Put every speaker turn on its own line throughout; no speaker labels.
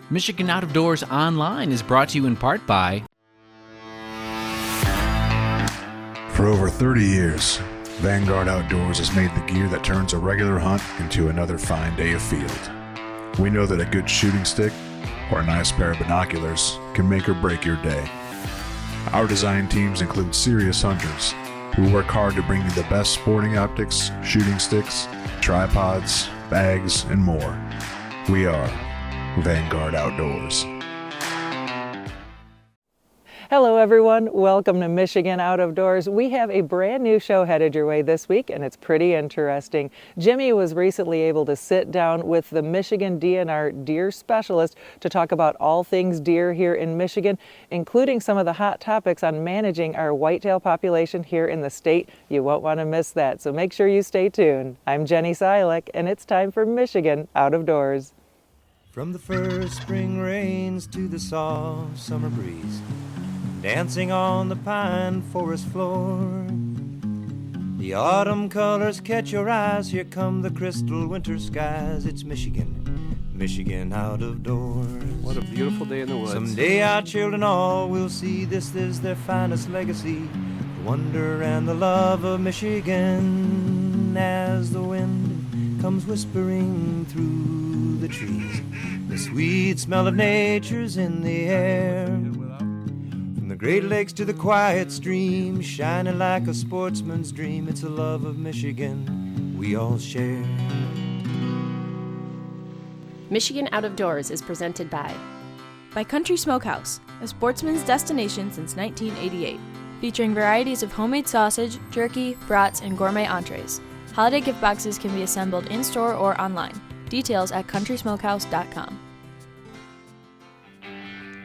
Michigan Out of Doors Online is brought to you in part by...
For over 30 years, Vanguard Outdoors has made the gear that turns a regular hunt into another fine day of field. We know that a good shooting stick or a nice pair of binoculars can make or break your day. Our design teams include serious hunters who work hard to bring you the best sporting optics, shooting sticks, tripods, bags, and more. We are Vanguard Outdoors.
Hello everyone, welcome to Michigan Out of Doors. We have a brand new show headed your way this week and it's pretty interesting. Jimmy was recently able to sit down with the Michigan DNR Deer Specialist to talk about all things deer here in Michigan, including some of the hot topics on managing our whitetail population here in the state. You won't want to miss that, so make sure you stay tuned. I'm Jenny Silek and it's time for Michigan Out of Doors.
From the first spring rains to the soft summer breeze, dancing on the pine forest floor, the autumn colors catch your eyes. Here come the crystal winter skies. It's Michigan, Michigan out of doors.
What a beautiful day in the woods.
Someday our children all will see this is their finest legacy, the wonder and the love of Michigan. As the wind comes whispering through the trees, the sweet smell of nature's in the air. From the Great Lakes to the quiet stream, shining like a sportsman's dream, it's a love of Michigan we all share.
Michigan Out of Doors is presented by
Country Smokehouse, a sportsman's destination since 1988, featuring varieties of homemade sausage, jerky, brats, and gourmet entrees. Holiday gift boxes can be assembled in-store or online. Details at countrysmokehouse.com.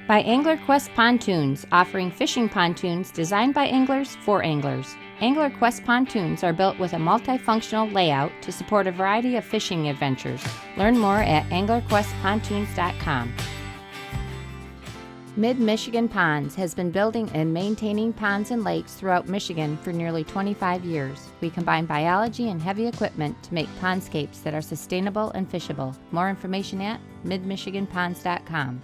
By Angler Quest Pontoons, offering fishing pontoons designed by anglers for anglers. Angler Quest pontoons are built with a multifunctional layout to support a variety of fishing adventures. Learn more at anglerquestpontoons.com. Mid-Michigan Ponds has been building and maintaining ponds and lakes throughout Michigan for nearly 25 years. We combine biology and heavy equipment to make pondscapes that are sustainable and fishable. More information at midmichiganponds.com.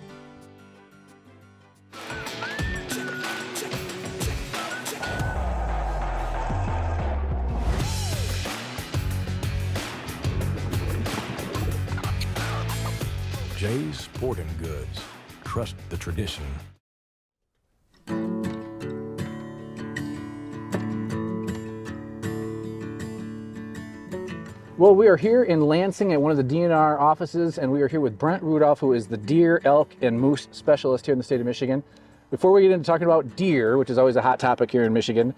Jay's Sporting Goods. Trust the tradition.
Well, we are here in Lansing at one of the DNR offices, and we are here with Brent Rudolph, who is the deer, elk, and moose specialist here in the state of Michigan. Before we get into talking about deer, which is always a hot topic here in Michigan,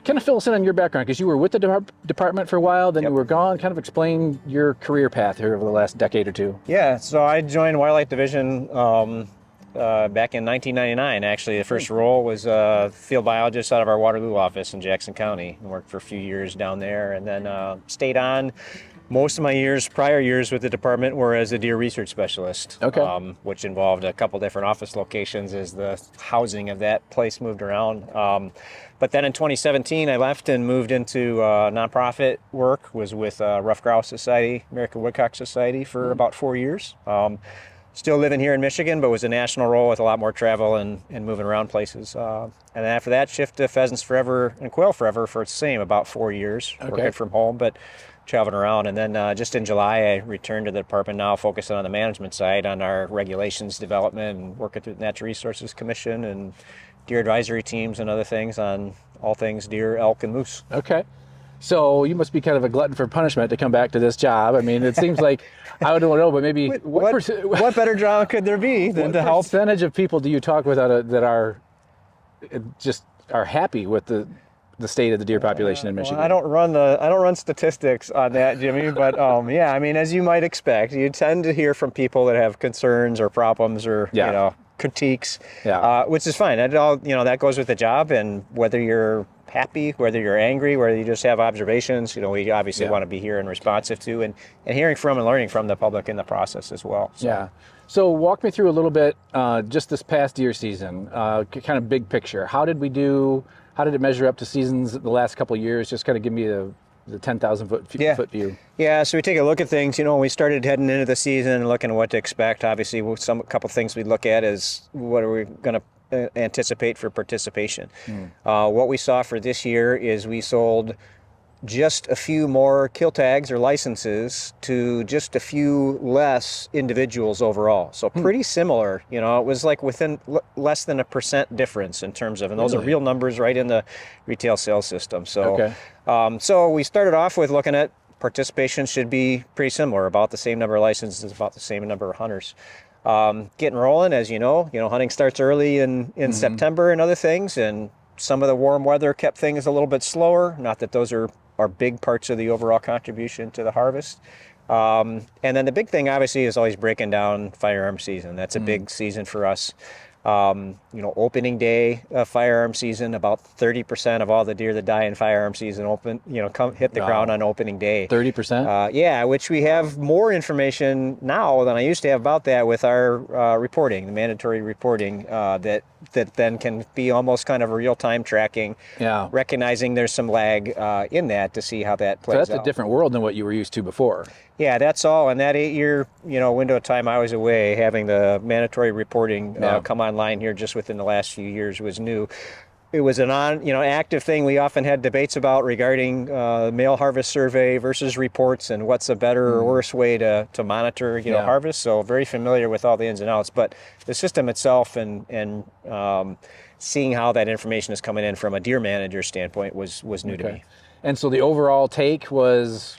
kind of fill us in on your background, because you were with the department for a while, then you were gone. Kind of explain your career path here over the last decade or two.
Yeah, so I joined Wildlife Division back in 1999. Actually, the first role was field biologist out of our Waterloo office in Jackson County. I worked for a few years down there, and then stayed on. Most of my prior years with the department were as a deer research specialist, which involved a couple different office locations as the housing of that place moved around. But then in 2017, I left and moved into nonprofit work, was with Rough Grouse Society, American Woodcock Society for about 4 years. Still living here in Michigan, but was a national role with a lot more travel and moving around places. And then after that, shift to Pheasants Forever and Quail Forever for the same, about 4 years, working from home, but traveling around. And then just in July, I returned to the department now, focusing on the management side, on our regulations development and working through the Natural Resources Commission and deer advisory teams and other things on all things deer, elk, and moose.
Okay. So you must be kind of a glutton for punishment to come back to this job. I mean, it seems like, I don't know, but maybe...
What better job could there be than to help?
What percentage of people do you talk with that are happy with the state of the deer population in Michigan?
Well, I don't run statistics on that, Jimmy, but yeah, I mean, as you might expect, you tend to hear from people that have concerns or problems or, you know, critiques, which is fine. That all, that goes with the job, and whether you're happy, whether you're angry, whether you just have observations, we obviously want to be here and responsive to and hearing from and learning from the public in the process as well. So.
Yeah. So walk me through a little bit, just this past deer season, kind of big picture. How did we do? How did it measure up to seasons the last couple of years? Just kind of give me the 10,000 foot view.
Yeah, so we take a look at things. When we started heading into the season and looking at what to expect, obviously a couple things we look at is what are we going to anticipate for participation. What we saw for this year is we sold just a few more kill tags or licenses to just a few less individuals overall. So pretty similar. It was like within less than 1% difference in terms of, and those are real numbers right in the retail sales system. So, so we started off with looking at participation should be pretty similar, about the same number of licenses, about the same number of hunters. Getting rolling, as you know, hunting starts early in September and other things, and some of the warm weather kept things a little bit slower. Not that those are big parts of the overall contribution to the harvest. And then the big thing, obviously, is always breaking down firearm season. That's a big season for us. Opening day of firearm season, about 30% of all the deer that die in firearm season hit the ground on opening day.
30%?
Yeah, which we have more information now than I used to have about that with our reporting, the mandatory reporting, that then can be almost kind of a real-time tracking, recognizing there's some lag in that to see how that plays out.
So that's a different world than what you were used to before.
Yeah, that's all. And that 8-year, window of time I was away, having the mandatory reporting come online here just within the last few years was new. It was an active thing we often had debates about regarding male harvest survey versus reports and what's a better or worse way to monitor, harvest. So very familiar with all the ins and outs. But the system itself and seeing how that information is coming in from a deer manager standpoint was new to me.
And so the overall take was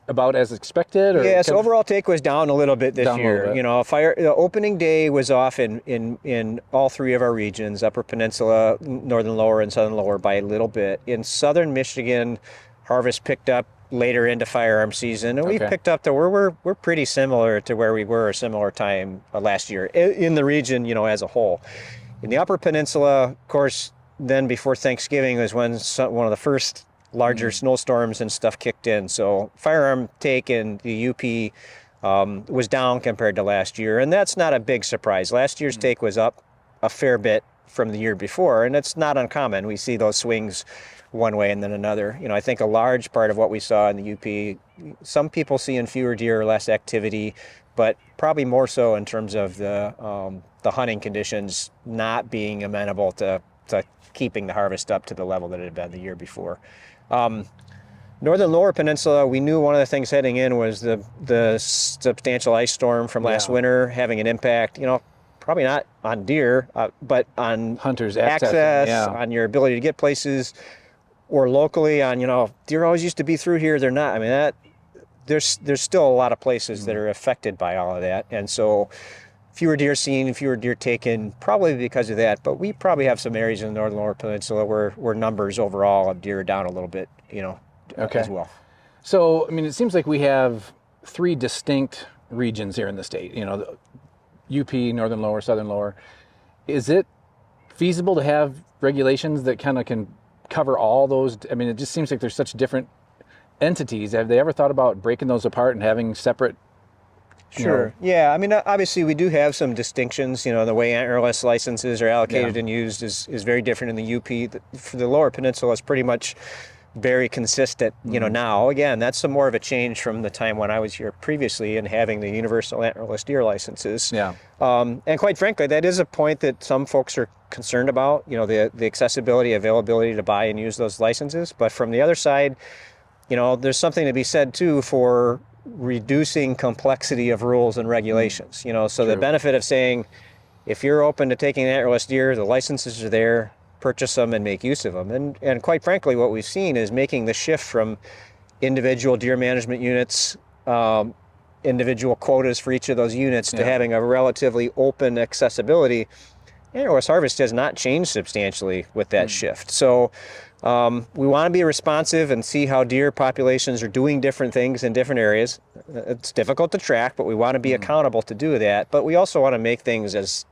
about as expected? Or
so overall take was down a little bit this year. The opening day was off in all three of our regions, Upper Peninsula, Northern Lower, and Southern Lower by a little bit. In Southern Michigan, harvest picked up later into firearm season, and we picked up to where we're pretty similar to where we were a similar time last year in the region, as a whole. In the Upper Peninsula, of course, then before Thanksgiving was when one of the first larger snowstorms and stuff kicked in. So firearm take in the UP was down compared to last year. And that's not a big surprise. Last year's take was up a fair bit from the year before. And it's not uncommon. We see those swings one way and then another. I think a large part of what we saw in the UP, some people seeing fewer deer or less activity, but probably more so in terms of the hunting conditions not being amenable to keeping the harvest up to the level that it had been the year before. Northern Lower Peninsula, we knew one of the things heading in was the substantial ice storm from last winter having an impact, probably not on deer, but on
hunters'
access, on your ability to get places, or locally on, deer always used to be through here. They're not. I mean, there's still a lot of places that are affected by all of that. And so fewer deer seen, fewer deer taken, probably because of that. But we probably have some areas in the Northern Lower Peninsula where numbers overall of deer are down a little bit, as well.
So, I mean, it seems like we have three distinct regions here in the state, the UP, Northern Lower, Southern Lower. Is it feasible to have regulations that kind of can cover all those? I mean, it just seems like there's such different entities. Have they ever thought about breaking those apart and having separate?
Sure. Yeah. I mean, obviously we do have some distinctions. The way Antlerless licenses are allocated and used is very different in the UP. For the Lower Peninsula, it's pretty much very consistent. Now, again, that's more of a change from the time when I was here previously and having the universal Antlerless deer licenses. Yeah. And quite frankly, that is a point that some folks are concerned about. The accessibility, availability to buy and use those licenses. But from the other side, there's something to be said too for reducing complexity of rules and regulations. So the benefit of saying, if you're open to taking Antlerless deer, the licenses are there, purchase them and make use of them. And quite frankly, what we've seen is making the shift from individual deer management units, individual quotas for each of those units to having a relatively open accessibility. Antlerless harvest has not changed substantially with that shift. So we want to be responsive and see how deer populations are doing different things in different areas. It's difficult to track, but we want to be accountable to do that. But we also want to make things as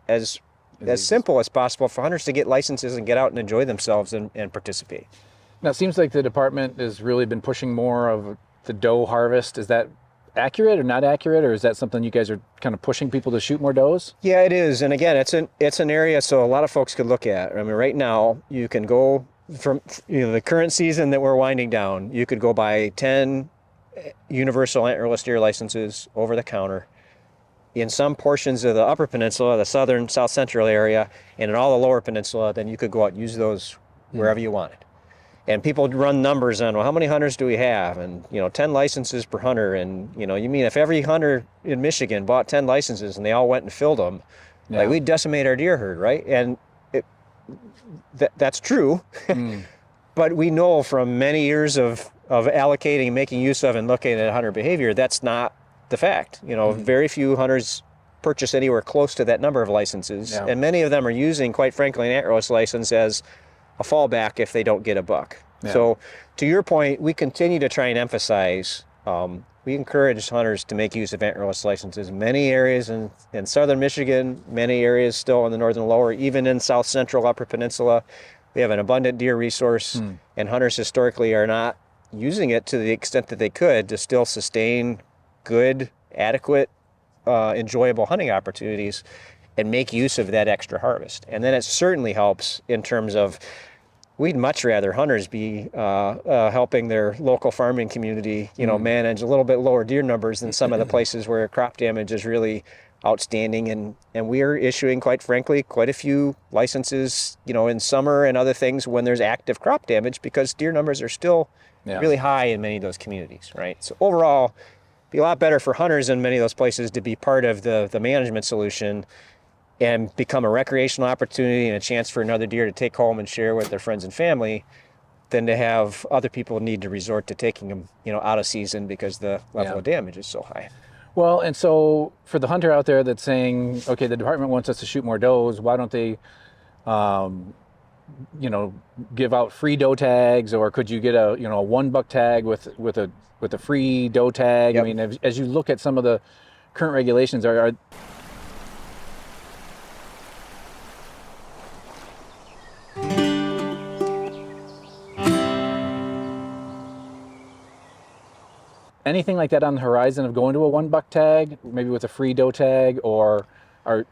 simple as possible for hunters to get licenses and get out and enjoy themselves and participate.
Now, it seems like the department has really been pushing more of the doe harvest. Is that accurate or not accurate, or is that something you guys are kind of pushing people to shoot more does?
Yeah, it is. And again, it's an area so a lot of folks could look at. I mean, right now you can go from the current season that we're winding down, you could go buy 10 universal antlerless deer licenses over the counter in some portions of the Upper Peninsula, the southern, south central area, and in all the Lower Peninsula. Then you could go out and use those wherever you wanted. And people run numbers on, well, how many hunters do we have? And 10 licenses per hunter. And you mean if every hunter in Michigan bought 10 licenses and they all went and filled them, like we'd decimate our deer herd, right? And that's true. But we know from many years of allocating, making use of, and looking at hunter behavior, that's not the fact. Very few hunters purchase anywhere close to that number of licenses. And many of them are using, quite frankly, an antlerless license as a fallback if they don't get a buck. So to your point, we continue to try and emphasize, we encourage hunters to make use of antlerless licenses. Many areas in southern Michigan, many areas still in the northern lower, even in south central Upper Peninsula, we have an abundant deer resource, and hunters historically are not using it to the extent that they could to still sustain good, adequate, enjoyable hunting opportunities and make use of that extra harvest. And then it certainly helps in terms of, we'd much rather hunters be helping their local farming community, manage a little bit lower deer numbers than some of the places where crop damage is really outstanding. And we are issuing, quite frankly, quite a few licenses, in summer and other things when there's active crop damage, because deer numbers are still really high in many of those communities, right? So overall, it'd be a lot better for hunters in many of those places to be part of the management solution and become a recreational opportunity and a chance for another deer to take home and share with their friends and family, than to have other people need to resort to taking them, out of season because the level of damage is so high.
Well, and so for the hunter out there that's saying, okay, the department wants us to shoot more does, why don't they, give out free doe tags, or could you get a, a 1 buck tag with a free doe tag? I mean, as you look at some of the current regulations, are anything like that on the horizon of going to a 1 buck tag, maybe with a free doe tag, or are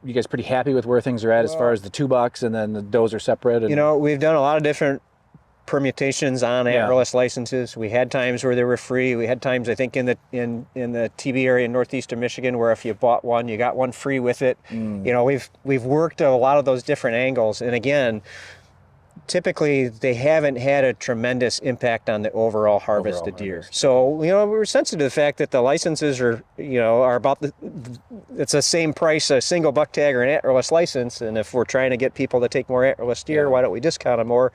you guys pretty happy with where things are at as far as the 2 bucks and then the does are separate? And...
we've done a lot of different permutations on antlerless licenses. We had times where they were free. We had times, I think, in the TB area in northeastern Michigan, where if you bought one, you got one free with it. We've worked a lot of those different angles, and again, typically they haven't had a tremendous impact on the overall harvest of deer. So, we're sensitive to the fact that the licenses are about it's the same price, a single buck tag or an antlerless license. And if we're trying to get people to take more antlerless deer, why don't we discount them more?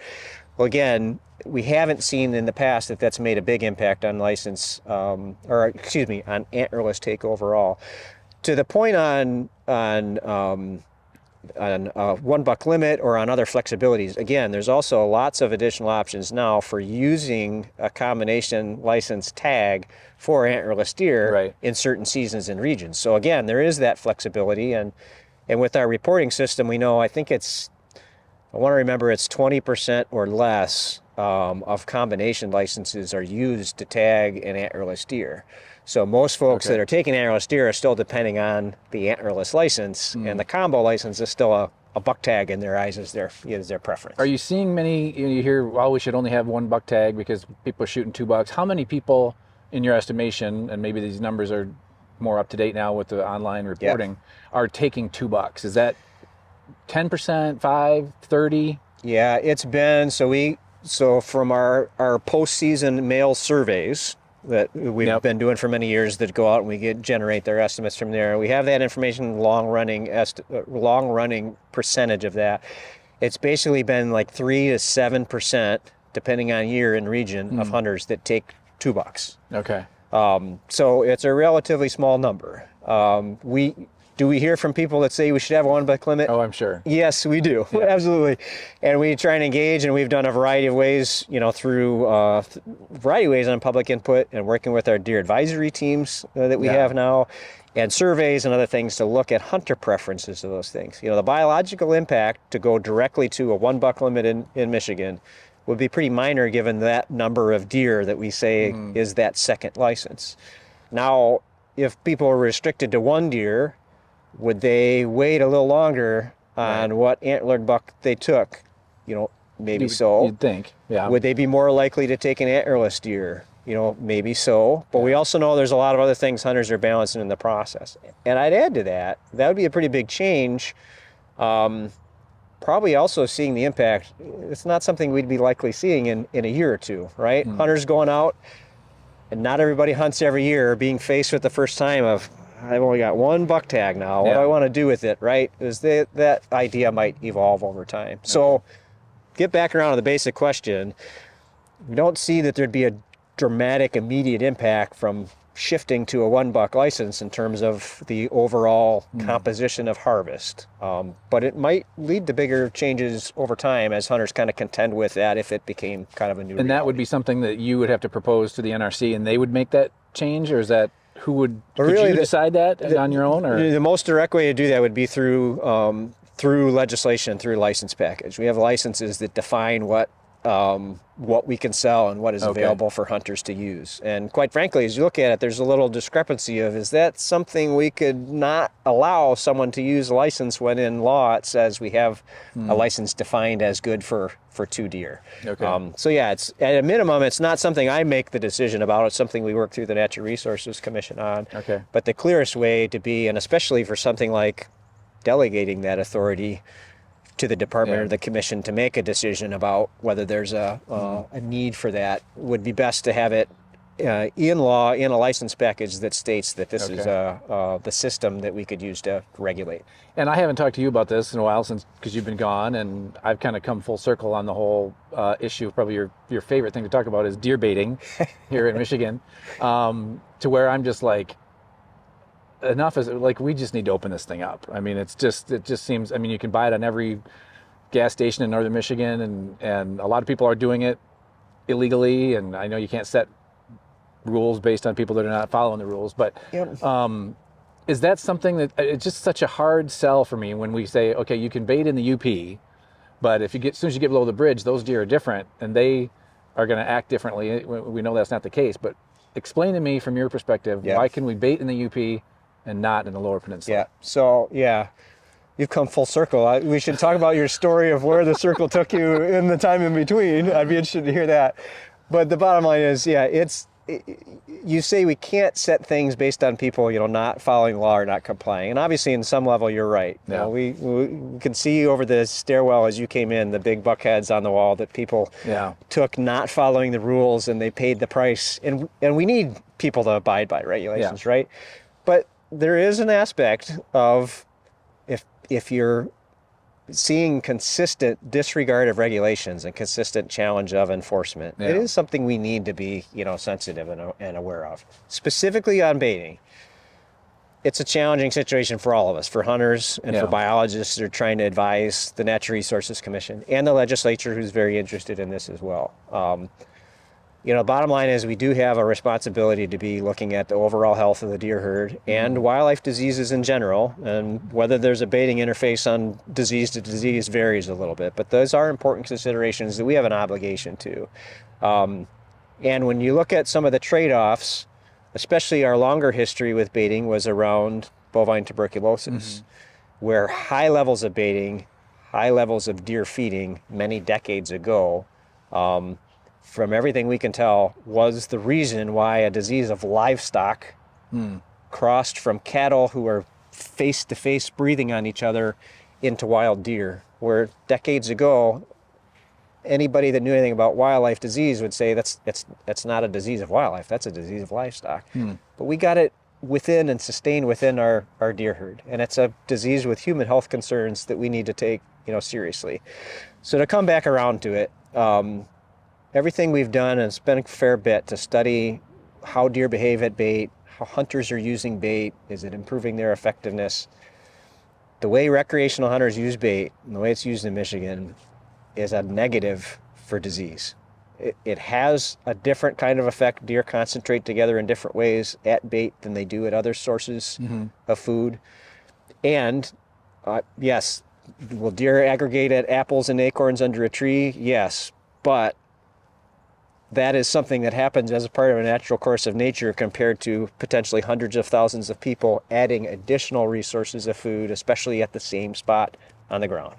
Well, again, we haven't seen in the past that that's made a big impact on license, on antlerless take overall. To the point on 1 buck limit or on other flexibilities, again, there's also lots of additional options now for using a combination license tag for antlerless deer in certain seasons and regions. So again, there is that flexibility, and with our reporting system, we know, I think it's 20% or less of combination licenses are used to tag an antlerless deer. So most folks that are taking antlerless deer are still depending on the antlerless license, and the combo license is still a buck tag in their eyes as their preference. Are
you seeing many, you hear, well, we should only have 1 buck tag because people are shooting 2 bucks. How many people, in your estimation, and maybe these numbers are more up to date now with the online reporting, are taking 2 bucks? Is that 10%, 5, 30?
Yeah, it's been, so from our postseason mail surveys that we've been doing for many years, that go out and we generate their estimates from there. We have that information, long running percentage of that. It's basically been like 3 to 7%, depending on year and region, of hunters that take 2 bucks.
Okay.
So it's a relatively small number. Do we hear from people that say we should have a 1 buck limit?
Oh, I'm sure.
Yes, we do. Yeah. Absolutely. And we try and engage, and we've done a variety of ways, through variety of ways on public input and working with our deer advisory teams that we have now, and surveys and other things to look at hunter preferences of those things. The biological impact to go directly to a 1 buck limit in Michigan would be pretty minor given that number of deer that we say is that second license. Now, if people are restricted to 1 deer, would they wait a little longer on what antlered buck they took? Maybe so.
You'd think, yeah.
Would they be more likely to take an antlerless deer? Maybe so. But we also know there's a lot of other things hunters are balancing in the process. And I'd add to that would be a pretty big change. Probably also seeing the impact. It's not something we'd be likely seeing in a year or two, right? Hunters going out, and not everybody hunts every year, being faced with the first time of, I've only got one buck tag now. What do I want to do with it, right? That idea might evolve over time. So get back around to the basic question. We don't see that there'd be a dramatic immediate impact from shifting to a 1 buck license in terms of the overall composition of harvest. But it might lead to bigger changes over time as hunters kind of contend with that if it became kind of a new reality.
That would be something that you would have to propose to the NRC and they would make that change, or is that could you decide that on your own? Or
the most direct way to do that would be through legislation, through license package. We have licenses that define what we can sell and what is available for hunters to use. And quite frankly, as you look at it, there's a little discrepancy of, is that something we could not allow someone to use a license when in law it says we have a license defined as good for 2 deer. So yeah, it's at a minimum, it's not something I make the decision about. It's something we work through the Natural Resources Commission on. But the clearest way to be, and especially for something like delegating that authority to the department or the commission to make a decision about whether there's a need for that, would be best to have it in law, in a license package that states that this is the system that we could use to regulate.
And I haven't talked to you about this in a while because you've been gone, and I've kind of come full circle on the whole issue. Probably your favorite thing to talk about is deer baiting here in Michigan, to where I'm just like, enough is like, we just need to open this thing up. I mean, it just seems, I mean, you can buy it on every gas station in northern Michigan, and a lot of people are doing it illegally, and I know you can't set rules based on people that are not following the rules, but is that something that it's just such a hard sell for me when we say, okay, you can bait in the UP, but as soon as you get below the bridge, those deer are different and they are going to act differently. We know that's not the case, but explain to me from your perspective, why can we bait in the UP and not in the Lower Peninsula?
So you've come full circle. We should talk about your story of where the circle took you in the time in between. I'd be interested to hear that. But the bottom line is, you say we can't set things based on people, not following the law or not complying. And obviously, in some level, you're right. We can see over the stairwell as you came in, the big buckheads on the wall that people took not following the rules, and they paid the price. And we need people to abide by regulations, right? But there is an aspect of if you're seeing consistent disregard of regulations and consistent challenge of enforcement, it is something we need to be, sensitive and aware of. Specifically on baiting, it's a challenging situation for all of us, for hunters and for biologists that are trying to advise the Natural Resources Commission and the legislature, who's very interested in this as well. Bottom line is we do have a responsibility to be looking at the overall health of the deer herd and wildlife diseases in general, and whether there's a baiting interface on disease to disease varies a little bit, but those are important considerations that we have an obligation to. And when you look at some of the trade-offs, especially our longer history with baiting was around bovine tuberculosis, where high levels of baiting, high levels of deer feeding many decades ago, from everything we can tell, was the reason why a disease of livestock crossed from cattle who are face-to-face breathing on each other into wild deer, where decades ago, anybody that knew anything about wildlife disease would say that's not a disease of wildlife, that's a disease of livestock. But we got it within and sustained within our deer herd, and it's a disease with human health concerns that we need to take seriously. So to come back around to it, everything we've done, and it's been a fair bit, to study how deer behave at bait, how hunters are using bait, is it improving their effectiveness? The way recreational hunters use bait, and the way it's used in Michigan, is a negative for disease. It has a different kind of effect. Deer concentrate together in different ways at bait than they do at other sources of food. And yes, will deer aggregate at apples and acorns under a tree? Yes, but that is something that happens as a part of a natural course of nature compared to potentially hundreds of thousands of people adding additional resources of food, especially at the same spot on the ground.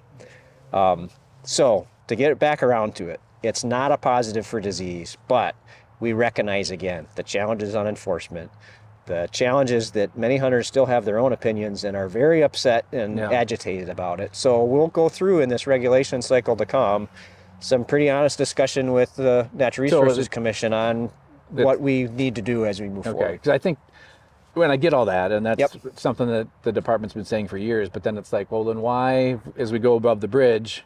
So to get it back around to it, it's not a positive for disease, but we recognize again the challenges on enforcement. The challenge is that many hunters still have their own opinions and are very upset and agitated about it. So we'll go through in this regulation cycle to come some pretty honest discussion with the Natural Resources Commission on what we need to do as we move forward.
Because I think when I get all that, and that's something that the department's been saying for years, but then it's like, well, then why, as we go above the bridge,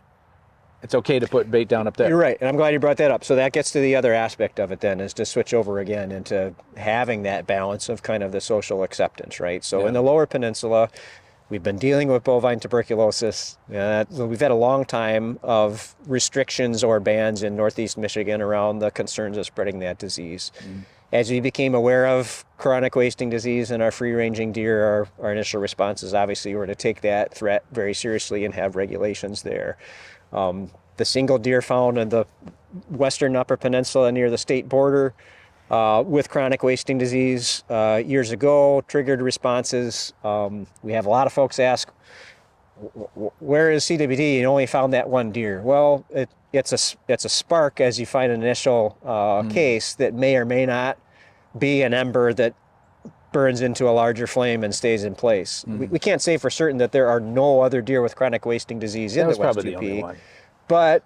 it's okay to put bait down up there?
You're right, and I'm glad you brought that up. So that gets to the other aspect of it then, is to switch over again into having that balance of kind of the social acceptance, right? So in the lower peninsula, we've been dealing with bovine tuberculosis. We've had a long time of restrictions or bans in northeast Michigan around the concerns of spreading that disease. As we became aware of chronic wasting disease in our free-ranging deer, our initial responses obviously were to take that threat very seriously and have regulations there. The single deer found in the western upper peninsula near the state border with chronic wasting disease years ago triggered responses. We have a lot of folks ask, where is CWD? You only found that one deer. Well, it's a spark as you find an initial case that may or may not be an ember that burns into a larger flame and stays in place. We can't say for certain that there are no other deer with chronic wasting disease in the West UP. But,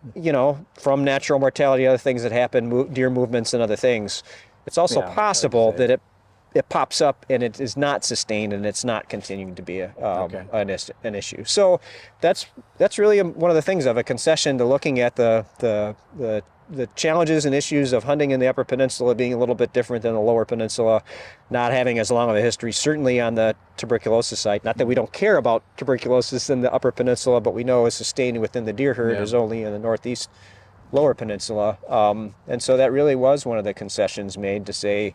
from natural mortality, other things that happen, deer movements and other things, it's also possible that it pops up and it is not sustained and it's not continuing to be an issue. So that's really one of the things of a concession to looking at the challenges and issues of hunting in the Upper Peninsula being a little bit different than the Lower Peninsula, not having as long of a history, certainly on the tuberculosis side. Not that we don't care about tuberculosis in the Upper Peninsula, but we know it's sustained within the deer herd is only in the northeast Lower Peninsula. And so that really was one of the concessions made to say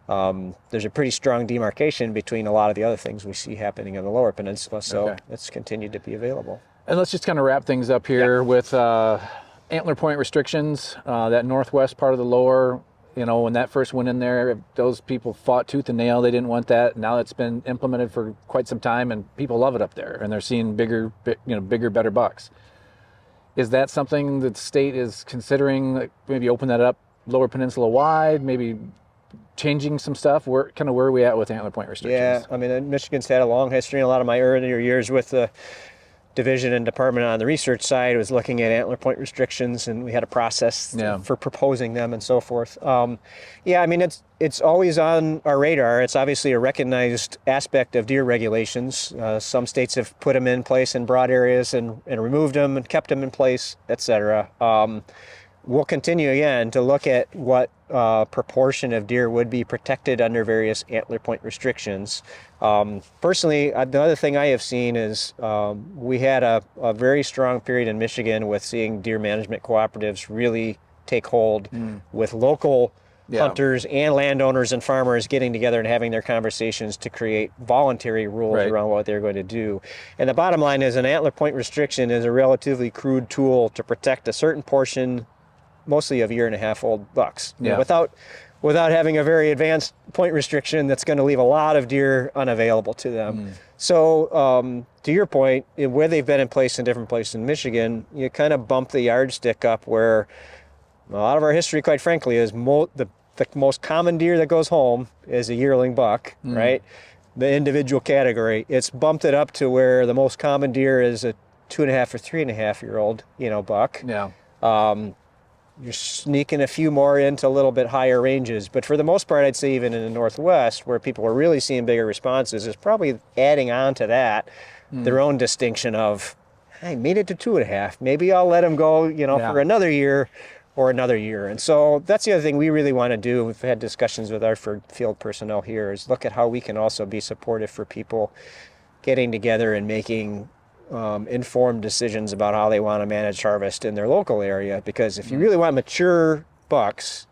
there's a pretty strong demarcation between a lot of the other things we see happening in the Lower Peninsula. So it's continued to be available.
And let's just kind of wrap things up here with antler point restrictions, that northwest part of the lower, when that first went in there, those people fought tooth and nail. They didn't want that. Now it's been implemented for quite some time and people love it up there and they're seeing bigger, better bucks. Is that something that the state is considering, like maybe open that up Lower Peninsula wide, maybe changing some stuff? Where are we at with antler point restrictions?
Yeah, I mean, Michigan's had a long history. A lot of my earlier years with the division and department on the research side was looking at antler point restrictions, and we had a process for proposing them and so forth. I mean, it's always on our radar. It's obviously a recognized aspect of deer regulations. Some states have put them in place in broad areas and removed them and kept them in place, etc. We'll continue again to look at what proportion of deer would be protected under various antler point restrictions. Personally, the other thing I have seen is we had a very strong period in Michigan with seeing deer management cooperatives really take hold with local hunters and landowners and farmers getting together and having their conversations to create voluntary rules around what they're going to do. And the bottom line is an antler point restriction is a relatively crude tool to protect a certain portion, mostly of 1.5-year-old bucks, without having a very advanced point restriction that's going to leave a lot of deer unavailable to them. So to your point, where they've been in place in different places in Michigan, you kind of bump the yardstick up where a lot of our history, quite frankly, is the most common deer that goes home is a yearling buck, right? The individual category. It's bumped it up to where the most common deer is a 2.5 or 3.5-year-old, buck. You're sneaking a few more into a little bit higher ranges. But for the most part, I'd say even in the Northwest, where people are really seeing bigger responses, is probably adding on to that their own distinction of, I made it to 2.5. Maybe I'll let them go, for another year or another year. And so that's the other thing we really want to do. We've had discussions with our field personnel here is look at how we can also be supportive for people getting together and making informed decisions about how they want to manage harvest in their local area. Because if you really want mature bucks,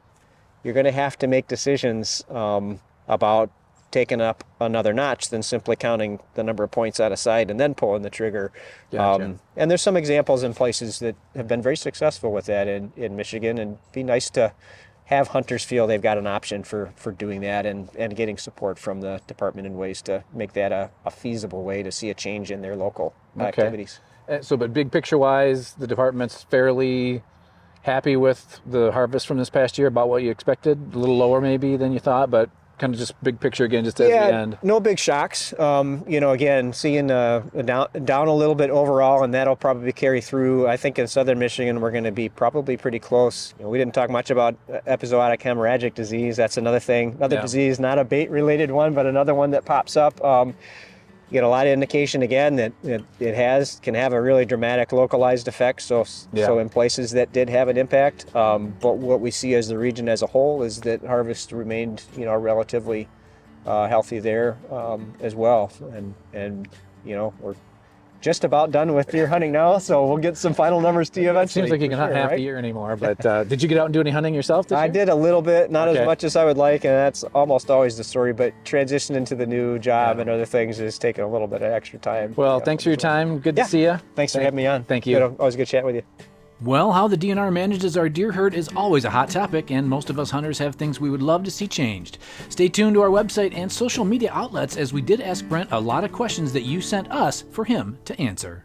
you're going to have to make decisions about taking up another notch than simply counting the number of points out of sight and then pulling the trigger. And there's some examples in places that have been very successful with that in Michigan, and it'd be nice to have hunters feel they've got an option for doing that and getting support from the department in ways to make that a feasible way to see a change in their local activities.
But big picture wise, the department's fairly happy with the harvest from this past year, about what you expected, a little lower maybe than you thought, but kind of just big picture again, just at the end.
No big shocks. Again, seeing down a little bit overall, and that'll probably carry through. I think in southern Michigan, we're going to be probably pretty close. We didn't talk much about epizootic hemorrhagic disease. That's another thing, disease, not a bait-related one, but another one that pops up. You get a lot of indication again that it can have a really dramatic localized effect. So in places that did have an impact, but what we see as the region as a whole is that harvest remained, relatively healthy there as well. And we're just about done with deer hunting now, so we'll get some final numbers to you eventually.
Seems like you can hunt half the year anymore, but did you get out and do any hunting yourself this year?
I did a little bit, not as much as I would like, and that's almost always the story, but transitioning to the new job and other things is taking a little bit of extra time.
Well, thanks for your time. Good to see you.
Thanks for having me on.
Thank you.
Always good chatting with you.
Well, how the DNR manages our deer herd is always a hot topic, and most of us hunters have things we would love to see changed. Stay tuned to our website and social media outlets, as we did ask Brent a lot of questions that you sent us for him to answer.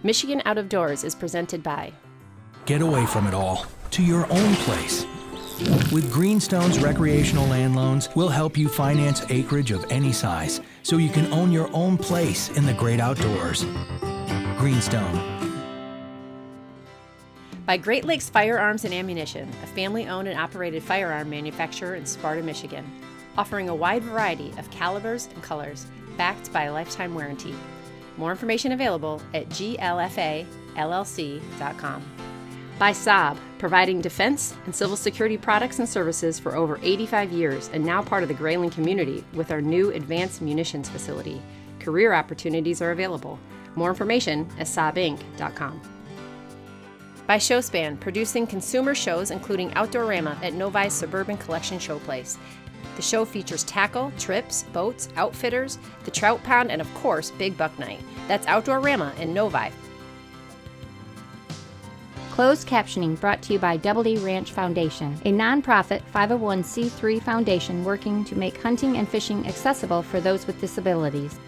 Michigan Out of Doors is presented by
Get away from it all to your own place. With Greenstone's recreational land loans, we'll help you finance acreage of any size so you can own your own place in the great outdoors. Greenstone.
by Great Lakes Firearms and Ammunition, a family-owned and operated firearm manufacturer in Sparta, Michigan, offering a wide variety of calibers and colors, backed by a lifetime warranty. More information available at glfallc.com. By Saab, providing defense and civil security products and services for over 85 years and now part of the Grayling community with our new advanced munitions facility. Career opportunities are available. More information at saabinc.com. By Showspan, producing consumer shows including Outdoorama at Novi's Suburban Collection Showplace. The show features tackle, trips, boats, outfitters, the trout pond, and of course, Big Buck Night. That's Outdoorama in Novi.
Closed captioning brought to you by Double D Ranch Foundation, a nonprofit 501c3 foundation working to make hunting and fishing accessible for those with disabilities.